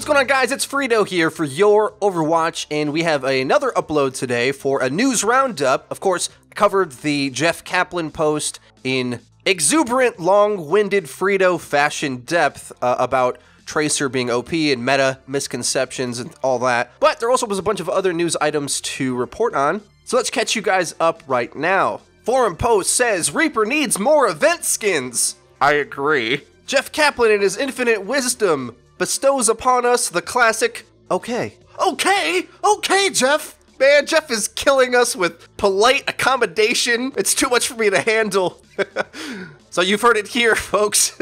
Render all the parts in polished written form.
What's going on, guys? It's FREEDO here for Your Overwatch, and we have another upload today for a news roundup. Of course, I covered the Geoff Kaplan post in exuberant, long-winded FREEDO fashion depth about Tracer being OP and meta misconceptions and all that. But there also was a bunch of other news items to report on. So let's catch you guys up right now. Forum post says Reaper needs more event skins. I agree. Geoff Kaplan in his infinite wisdom bestows upon us the classic, okay, Geoff. Man, Geoff is killing us with polite accommodation. It's too much for me to handle. So you've heard it here, folks.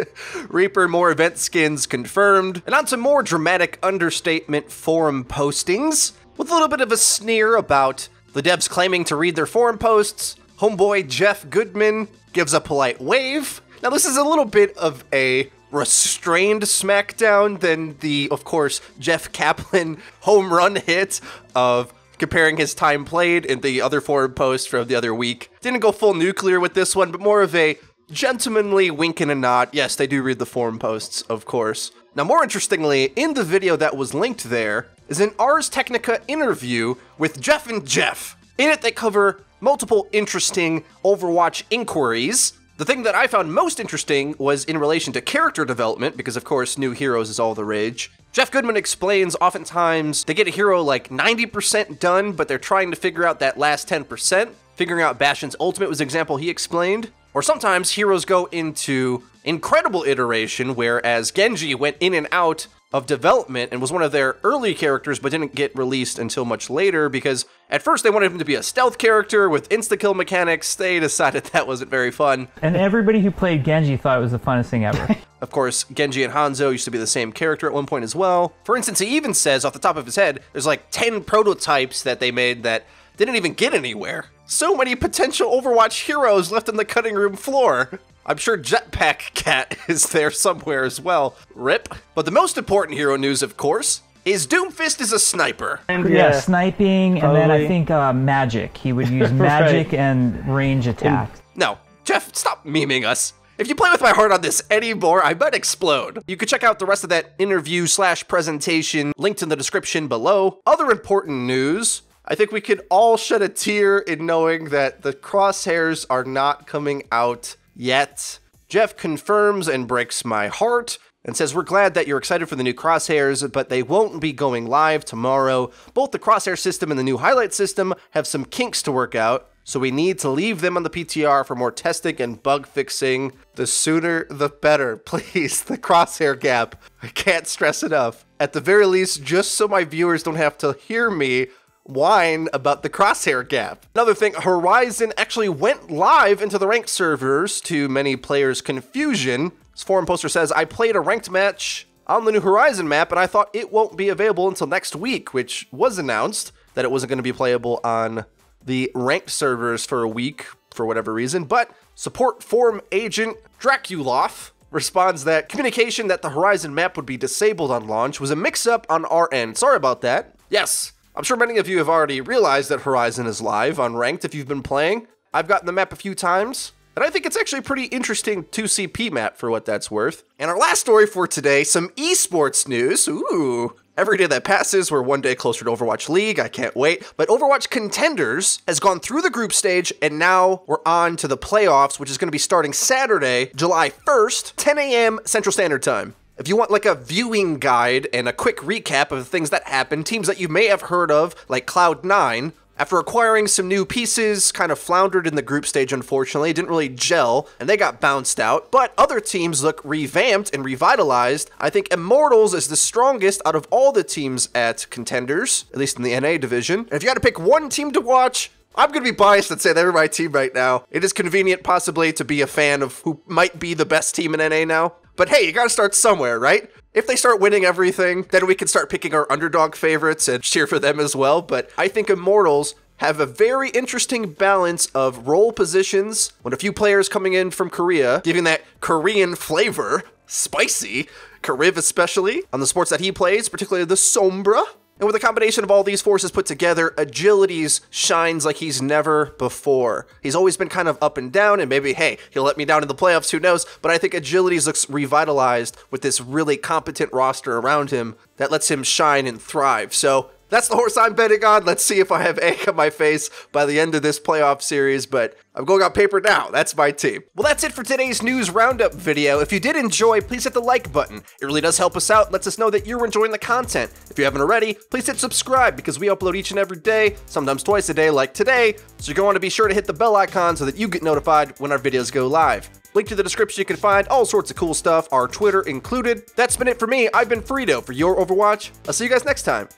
Reaper more event skins confirmed. And on to more dramatic understatement forum postings, with a little bit of a sneer about the devs claiming to read their forum posts. Homeboy Jeff Goodman gives a polite wave. Now this is a little bit of a restrained smackdown than the, of course, Geoff Kaplan home run hit of comparing his time played in the other forum post from the other week. Didn't go full nuclear with this one, but more of a gentlemanly wink and a nod. Yes, they do read the forum posts, of course. Now, more interestingly, in the video that was linked there is an Ars Technica interview with Geoff and Geoff. In it, they cover multiple interesting Overwatch inquiries. The thing that I found most interesting was in relation to character development, because of course new heroes is all the rage. Jeff Goodman explains oftentimes they get a hero like 90% done, but they're trying to figure out that last 10%. Figuring out Bastion's ultimate was an example he explained. Or sometimes heroes go into incredible iteration, whereas Genji went in and out of development and was one of their early characters but didn't get released until much later because at first they wanted him to be a stealth character with insta-kill mechanics. They decided that wasn't very fun. And everybody who played Genji thought it was the funnest thing ever. Of course, Genji and Hanzo used to be the same character at one point as well. For instance, he even says off the top of his head, there's like 10 prototypes that they made that didn't even get anywhere. So many potential Overwatch heroes left on the cutting room floor. I'm sure Jetpack Cat is there somewhere as well. RIP. But the most important hero news, of course, is Doomfist is a sniper. And yeah, sniping, and then I think magic. He would use magic and range attacks. No, Geoff, stop memeing us. If you play with my heart on this anymore, I might explode. You can check out the rest of that interview / presentation linked in the description below. Other important news, I think we could all shed a tear in knowing that the crosshairs are not coming out yet. Geoff confirms and breaks my heart and says, we're glad that you're excited for the new crosshairs, but they won't be going live tomorrow. Both the crosshair system and the new highlight system have some kinks to work out, so we need to leave them on the PTR for more testing and bug fixing. The sooner the better. Please, the crosshair gap. I can't stress enough. At the very least, just so my viewers don't have to hear me whine about the crosshair gap. Another thing, Horizon actually went live into the ranked servers to many players' confusion. This forum poster says, I played a ranked match on the new Horizon map and I thought it won't be available until next week, which was announced that it wasn't going to be playable on the ranked servers for a week for whatever reason, but support forum agent Draculoff responds that communication that the Horizon map would be disabled on launch was a mix-up on our end. Sorry about that. Yes, I'm sure many of you have already realized that Horizon is live on Ranked if you've been playing. I've gotten the map a few times, and I think it's actually a pretty interesting 2CP map for what that's worth. And our last story for today, some esports news. Ooh. Every day that passes, we're one day closer to Overwatch League. I can't wait. But Overwatch Contenders has gone through the group stage, and now we're on to the playoffs, which is going to be starting Saturday, July 1st, 10 a.m. Central Standard Time. If you want like a viewing guide and a quick recap of the things that happened, teams that you may have heard of, like Cloud9, after acquiring some new pieces, kind of floundered in the group stage, unfortunately, didn't really gel, and they got bounced out, but other teams look revamped and revitalized. I think Immortals is the strongest out of all the teams at Contenders, at least in the NA division. And if you had to pick one team to watch, I'm going to be biased and say they're my team right now. It is convenient, possibly, to be a fan of who might be the best team in NA now. But hey, you gotta start somewhere, right? If they start winning everything, then we can start picking our underdog favorites and cheer for them as well. But I think Immortals have a very interesting balance of role positions, with a few players coming in from Korea, giving that Korean flavor, spicy, Kariv especially, on the sports that he plays, particularly the Sombra. And with a combination of all these forces put together, Agilities shines like he's never before. He's always been kind of up and down, and maybe, hey, he'll let me down in the playoffs, who knows? But I think Agilities looks revitalized with this really competent roster around him that lets him shine and thrive. So that's the horse I'm betting on. Let's see if I have egg on my face by the end of this playoff series, but I'm going on paper now. That's my team. Well, that's it for today's news roundup video. If you did enjoy, please hit the like button. It really does help us out, lets us know that you're enjoying the content. If you haven't already, please hit subscribe because we upload each and every day, sometimes twice a day like today, so you're going to want to be sure to hit the bell icon so that you get notified when our videos go live. Link to the description, you can find all sorts of cool stuff, our Twitter included. That's been it for me. I've been FREEDO for Your Overwatch. I'll see you guys next time.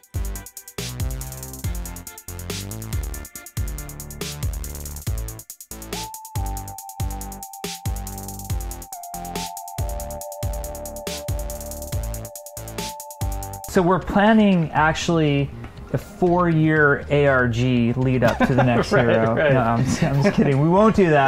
So we're planning actually a 4-year ARG lead up to the next hero. Right. No, I'm just kidding. We won't do that.